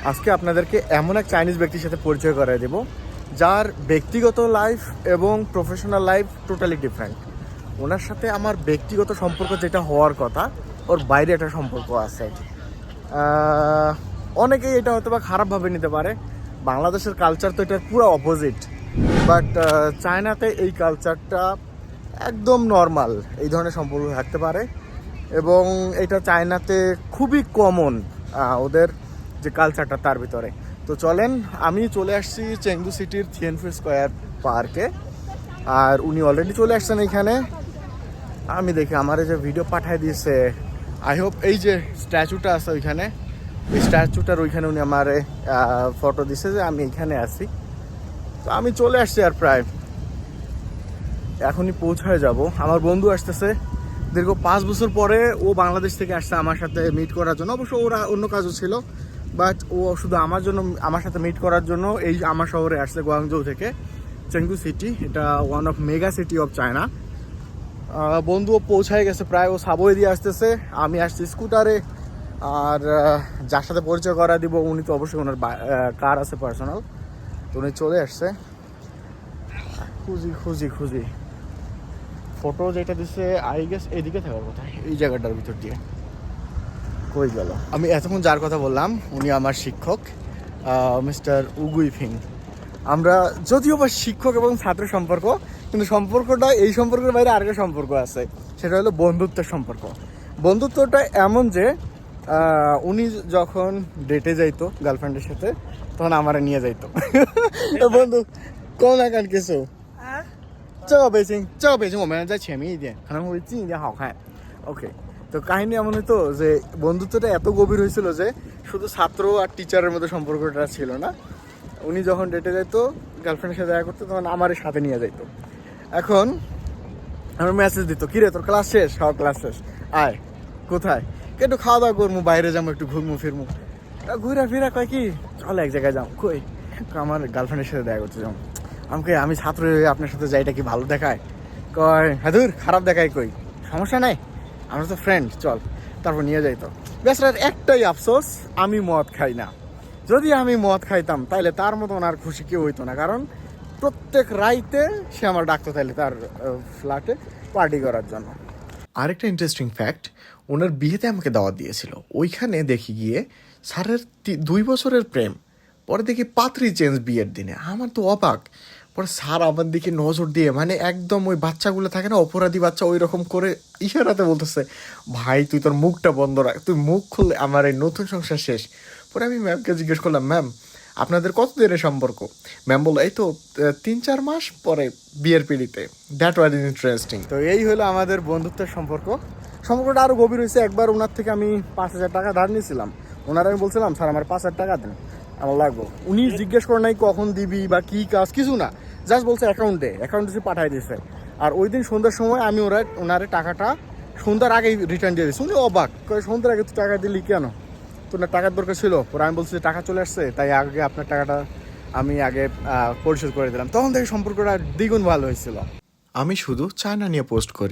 আজকে আপনাদেরকে এমন এক চাইনিজ ব্যক্তির সাথে পরিচয় করায় দেব যার ব্যক্তিগত লাইফ এবং প্রফেশনাল লাইফ টোটালি ডিফারেন্ট। ওনার সাথে আমার ব্যক্তিগত সম্পর্ক যেটা হওয়ার কথা, ওর বাইরে একটা সম্পর্ক আছে। অনেকেই এটা হয়তো বা খারাপভাবে নিতে পারে, বাংলাদেশের কালচার তো এটার পুরো অপোজিট, বাট চায়নাতে এই কালচারটা একদম নর্মাল, এই ধরনের সম্পর্ক থাকতে পারে এবং এটা চায়নাতে খুবই কমন ওদের যে কালচারটা তার ভিতরে। তো চলেন, আমি চলে আসছি চেংদু সিটির থিয়েনফু স্কোয়ার পার্কে, আর উনি অলরেডি চলে আসছেন এখানে। আমি দেখি আমার যে ভিডিও পাঠিয়ে দিয়েছে, আই হোপ এই যে স্ট্যাচুটা আছে ওইখানে, ওই স্ট্যাচুটার ওইখানে উনি আমার ফটো দিছে যে আমি এখানে আছি। তো আমি চলে আসছি আর প্রায় এখনই পৌঁছায় যাব। আমার বন্ধু আসতেছে দীর্ঘ 5 বছর পরে, ও বাংলাদেশ থেকে আসছে আমার সাথে মিট করার জন্য। অবশ্য ওরা অন্য কাজও ছিল, বাট ও শুধু আমার সাথে মিট করার জন্য এই আমার শহরে আসছে গুয়াংজৌ থেকে। চেংদু সিটি এটা one of mega city of China. বন্ধুও পৌঁছায় গেছে প্রায়, ও সাবওয়ে দিয়ে আসতেছে, আমি আসছি স্কুটারে। আর যার সাথে পরিচয় করা দিব উনি তো অবশ্যই ওনার কার আছে পার্সোনাল, তো উনি চলে আসছে। খুঁজি ফটো যেটা দিচ্ছে আই গেস এইদিকে থাকার কথা, এই জায়গাটার ভিতর দিয়ে কই গেল। আমি এতক্ষণ যার কথা বললাম উনি আমার শিক্ষক, মিস্টার উগুইফিং। আমরা যদিও বা শিক্ষক এবং ছাত্র সম্পর্ক, কিন্তু সম্পর্কটা এই সম্পর্কের বাইরে আরেকটা সম্পর্ক আছে, সেটা হলো বন্ধুত্বের সম্পর্ক। বন্ধুত্বটা এমন যে উনি যখন ডেটে যাইতো গার্লফ্রেন্ডের সাথে, তখন আমারে নিয়ে যাইতো। বন্ধু কোন আকান কিছু 这个北京我们在前面一点，可能会近一点好看。ওকে, তো কাহিনী এমন হতো যে বন্ধুত্বটা এত গভীর হয়েছিল যে শুধু ছাত্র আর টিচারের মধ্যে সম্পর্কটা ছিল না। উনি যখন ডেটে যাইতো গার্লফ্রেন্ডের সাথে দেখা করতো, তখন আমার সাথে নিয়ে যাইতো। এখন আমার মেসেজ দিত, কিরে তোর ক্লাস শেষ? সব ক্লাস শেষ, আয়। কোথায়? একটু খাওয়া দাওয়া করবো, বাইরে যাবো, একটু ঘুরবো ফিরবো। ঘুরা ফিরা কয় কি চল এক জায়গায় যাও। কই? আমার গার্লফ্রেন্ডের সাথে দেখা করতে যাও। আমি ছাত্র হয়ে আপনার সাথে যাইটা কি ভালো দেখায়? কয় হ্যাঁ ধুর, খারাপ দেখায়। কই সমস্যা নাই, আমরা তো ফ্রেন্ড, চল। তারপর নিয়ে যাইতো। বেচারার একটাই আফসোস, আমি মদ খাই না। যদি আমি মদ খাইতাম তাহলে তার মতন আর খুশি কেউ হইতো না, কারণ প্রত্যেক রাইতে সে আমার ডাকতো তাহলে তার ফ্ল্যাটে পার্টি করার জন্য। আরেকটা ইন্টারেস্টিং ফ্যাক্ট, ওনার বিয়েতে আমাকে দাওয়াত দিয়েছিল। ওইখানে দেখি গিয়ে স্যারের 2 বছরের প্রেম, পরে দেখি পাত্রী চেঞ্জ বিয়ের দিনে। আমার তো অবাক। পরে স্যার আমার দিকে নজর দিয়ে, মানে একদম ওই বাচ্চাগুলো থাকে না অপরাধী বাচ্চা, ওই রকম করে ইশারাতে বলতেছে, ভাই তুই তোর মুখটা বন্ধ রাখ, তুই মুখ খুললে আমার এই নতুন সংসার শেষ। পরে আমি ম্যামকে জিজ্ঞেস করলাম, ম্যাম আপনাদের কত দিনের সম্পর্ক? ম্যাম বললো এই তো 3-4 মাস পরে বিয়ের পিড়িতে। That was interesting. তো এই হলো আমাদের বন্ধুত্বের সম্পর্কটা আরও গভীর হয়েছে। একবার ওনার থেকে আমি 5,000 টাকা ধার নিয়েছিলাম। ওনারা আমি বলছিলাম স্যার আমার 5,000 টাকা দেন, আমার লাগবো। উনি জিজ্ঞেস করে নাই কখন দিবি বা কী কাজ, কিছু না, জাস্ট বলছে অ্যাকাউন্ট দিয়েছে, পাঠাই দিয়েছে। আর ওই দিন সন্ধ্যার সময় আমি ওনারে টাকাটা সন্ধ্যার আগেই রিটার্ন দিয়ে দিয়েছি। উনি অবাক, সন্ধ্যার আগে তুই টাকা দিলি কেন? তো না টাকার দরকার ছিল। পরে আমি বলছি টাকা চলে আসছে, তাই আগে আপনার টাকাটা আমি আগে পরিশোধ করে দিলাম। তখন থেকে সম্পর্কটা দ্বিগুণ ভালো হয়েছিল। আমি শুধু চায়না নিয়ে পোস্ট করি।